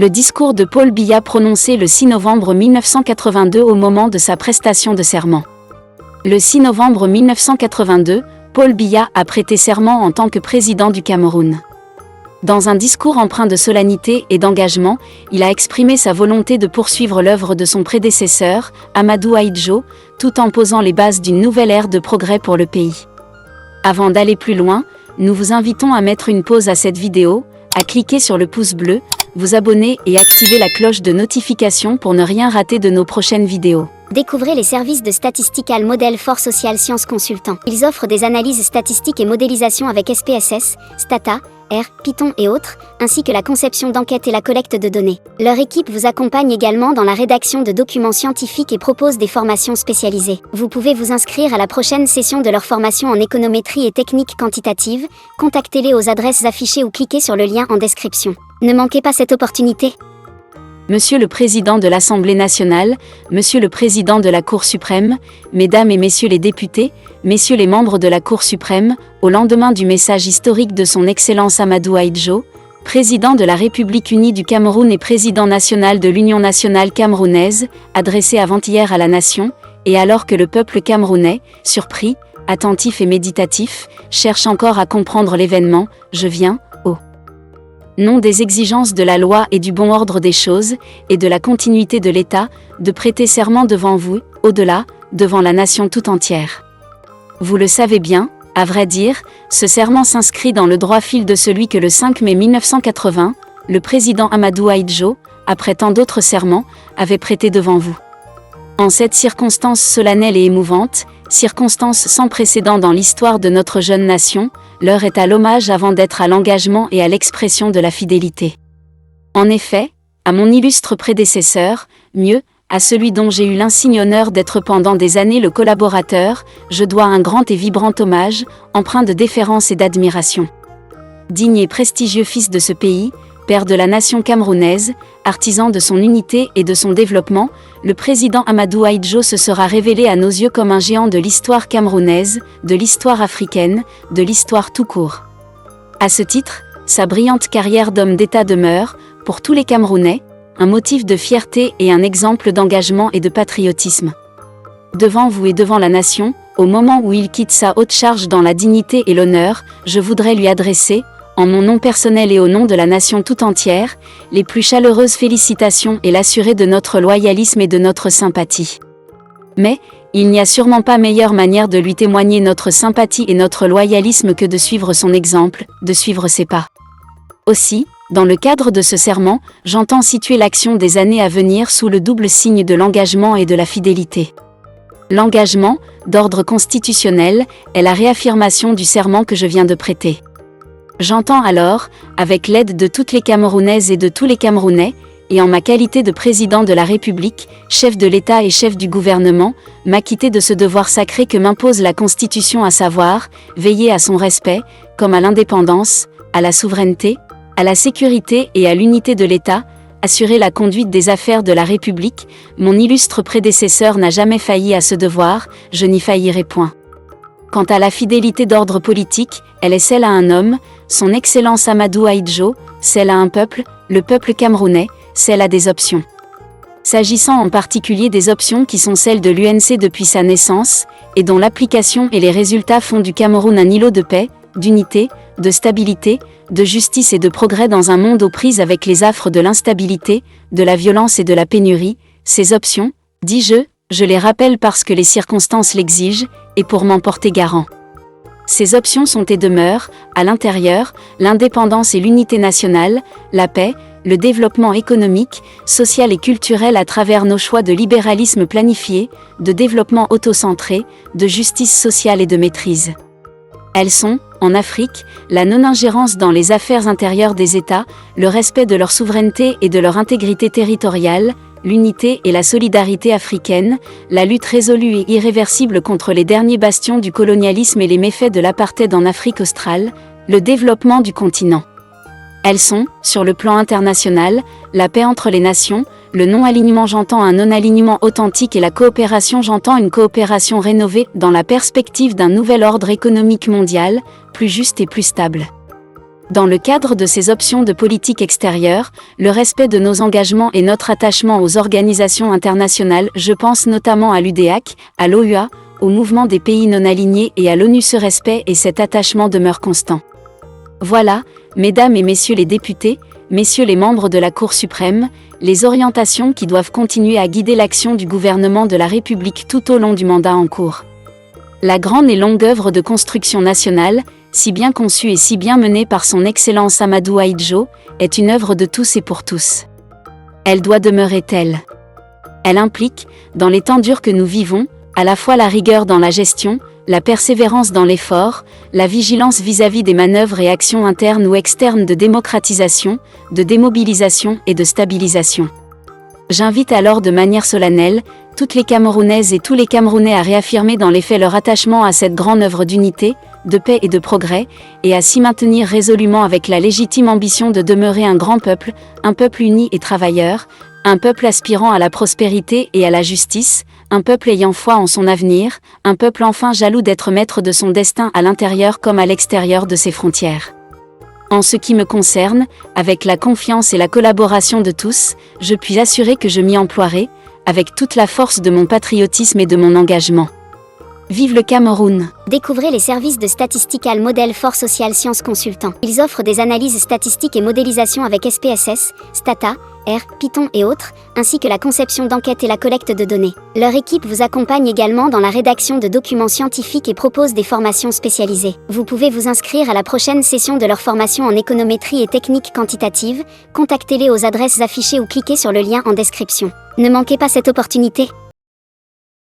Le discours de Paul Biya prononcé le 6 novembre 1982 au moment de sa prestation de serment. Le 6 novembre 1982, Paul Biya a prêté serment en tant que président du Cameroun. Dans un discours empreint de solennité et d'engagement, il a exprimé sa volonté de poursuivre l'œuvre de son prédécesseur, Amadou Ahidjo, tout en posant les bases d'une nouvelle ère de progrès pour le pays. Avant d'aller plus loin, nous vous invitons à mettre une pause à cette vidéo, à cliquer sur le pouce bleu, vous abonner et activer la cloche de notification pour ne rien rater de nos prochaines vidéos. Découvrez les services de Statistical Model for Social Science Consultant. Ils offrent des analyses statistiques et modélisation avec SPSS, Stata, R, Python et autres, ainsi que la conception d'enquêtes et la collecte de données. Leur équipe vous accompagne également dans la rédaction de documents scientifiques et propose des formations spécialisées. Vous pouvez vous inscrire à la prochaine session de leur formation en économétrie et techniques quantitatives. Contactez-les aux adresses affichées ou cliquez sur le lien en description. Ne manquez pas cette opportunité. Monsieur le Président de l'Assemblée nationale, Monsieur le Président de la Cour suprême, Mesdames et Messieurs les députés, Messieurs les membres de la Cour suprême, au lendemain du message historique de Son Excellence Amadou Ahidjo, Président de la République unie du Cameroun et Président national de l'Union nationale camerounaise, adressé avant-hier à la nation, et alors que le peuple camerounais, surpris, attentif et méditatif, cherche encore à comprendre l'événement, je viens, au nom des exigences de la loi et du bon ordre des choses, et de la continuité de l'État, de prêter serment devant vous, au-delà, devant la nation tout entière. Vous le savez bien, à vrai dire, ce serment s'inscrit dans le droit fil de celui que le 5 mai 1980, le président Amadou Ahidjo, après tant d'autres serments, avait prêté devant vous. En cette circonstance solennelle et émouvante, circonstance sans précédent dans l'histoire de notre jeune nation, l'heure est à l'hommage avant d'être à l'engagement et à l'expression de la fidélité. En effet, à mon illustre prédécesseur, mieux, à celui dont j'ai eu l'insigne honneur d'être pendant des années le collaborateur, je dois un grand et vibrant hommage, empreint de déférence et d'admiration. Digne et prestigieux fils de ce pays, père de la nation camerounaise, artisan de son unité et de son développement, le président Amadou Ahidjo se sera révélé à nos yeux comme un géant de l'histoire camerounaise, de l'histoire africaine, de l'histoire tout court. À ce titre, sa brillante carrière d'homme d'État demeure, pour tous les Camerounais, un motif de fierté et un exemple d'engagement et de patriotisme. Devant vous et devant la nation, au moment où il quitte sa haute charge dans la dignité et l'honneur, je voudrais lui adresser, en mon nom personnel et au nom de la nation tout entière, les plus chaleureuses félicitations et l'assurer de notre loyalisme et de notre sympathie. Mais, il n'y a sûrement pas meilleure manière de lui témoigner notre sympathie et notre loyalisme que de suivre son exemple, de suivre ses pas. Aussi, dans le cadre de ce serment, j'entends situer l'action des années à venir sous le double signe de l'engagement et de la fidélité. L'engagement, d'ordre constitutionnel, est la réaffirmation du serment que je viens de prêter. J'entends alors, avec l'aide de toutes les Camerounaises et de tous les Camerounais, et en ma qualité de président de la République, chef de l'État et chef du gouvernement, m'acquitter de ce devoir sacré que m'impose la Constitution, à savoir, veiller à son respect, comme à l'indépendance, à la souveraineté, à la sécurité et à l'unité de l'État, assurer la conduite des affaires de la République. Mon illustre prédécesseur n'a jamais failli à ce devoir, je n'y faillirai point. Quant à la fidélité d'ordre politique, elle est celle à un homme, son Excellence Amadou Ahidjo, celle à un peuple, le peuple camerounais, celle à des options. S'agissant en particulier des options qui sont celles de l'UNC depuis sa naissance, et dont l'application et les résultats font du Cameroun un îlot de paix, d'unité, de stabilité, de justice et de progrès dans un monde aux prises avec les affres de l'instabilité, de la violence et de la pénurie, ces options, dis-je, je les rappelle parce que les circonstances l'exigent, et pour m'en porter garant. Ces options sont et demeurent, à l'intérieur, l'indépendance et l'unité nationale, la paix, le développement économique, social et culturel à travers nos choix de libéralisme planifié, de développement autocentré, de justice sociale et de maîtrise. Elles sont, en Afrique, la non-ingérence dans les affaires intérieures des États, le respect de leur souveraineté et de leur intégrité territoriale, l'unité et la solidarité africaine, la lutte résolue et irréversible contre les derniers bastions du colonialisme et les méfaits de l'apartheid en Afrique australe, le développement du continent. Elles sont, sur le plan international, la paix entre les nations, le non-alignement j'entends un non-alignement authentique et la coopération j'entends une coopération rénovée dans la perspective d'un nouvel ordre économique mondial, plus juste et plus stable. Dans le cadre de ces options de politique extérieure, le respect de nos engagements et notre attachement aux organisations internationales, je pense notamment à l'UDEAC, à l'OUA, au mouvement des pays non alignés et à l'ONU. Ce respect et cet attachement demeurent constants. Voilà, mesdames et messieurs les députés, messieurs les membres de la Cour suprême, les orientations qui doivent continuer à guider l'action du gouvernement de la République tout au long du mandat en cours. La grande et longue œuvre de construction nationale, si bien conçue et si bien menée par son Excellence Amadou Ahidjo, est une œuvre de tous et pour tous. Elle doit demeurer telle. Elle implique, dans les temps durs que nous vivons, à la fois la rigueur dans la gestion, la persévérance dans l'effort, la vigilance vis-à-vis des manœuvres et actions internes ou externes de démocratisation, de démobilisation et de stabilisation. J'invite alors de manière solennelle, toutes les Camerounaises et tous les Camerounais à réaffirmer dans les faits leur attachement à cette grande œuvre d'unité, de paix et de progrès, et à s'y maintenir résolument avec la légitime ambition de demeurer un grand peuple, un peuple uni et travailleur, un peuple aspirant à la prospérité et à la justice, un peuple ayant foi en son avenir, un peuple enfin jaloux d'être maître de son destin à l'intérieur comme à l'extérieur de ses frontières. En ce qui me concerne, avec la confiance et la collaboration de tous, je puis assurer que je m'y emploierai, avec toute la force de mon patriotisme et de mon engagement. Vive le Cameroun! Découvrez les services de Statistical Model for Social Sciences Consultants. Ils offrent des analyses statistiques et modélisation avec SPSS, Stata, R, Python et autres, ainsi que la conception d'enquêtes et la collecte de données. Leur équipe vous accompagne également dans la rédaction de documents scientifiques et propose des formations spécialisées. Vous pouvez vous inscrire à la prochaine session de leur formation en économétrie et techniques quantitatives. Contactez-les aux adresses affichées ou cliquez sur le lien en description. Ne manquez pas cette opportunité.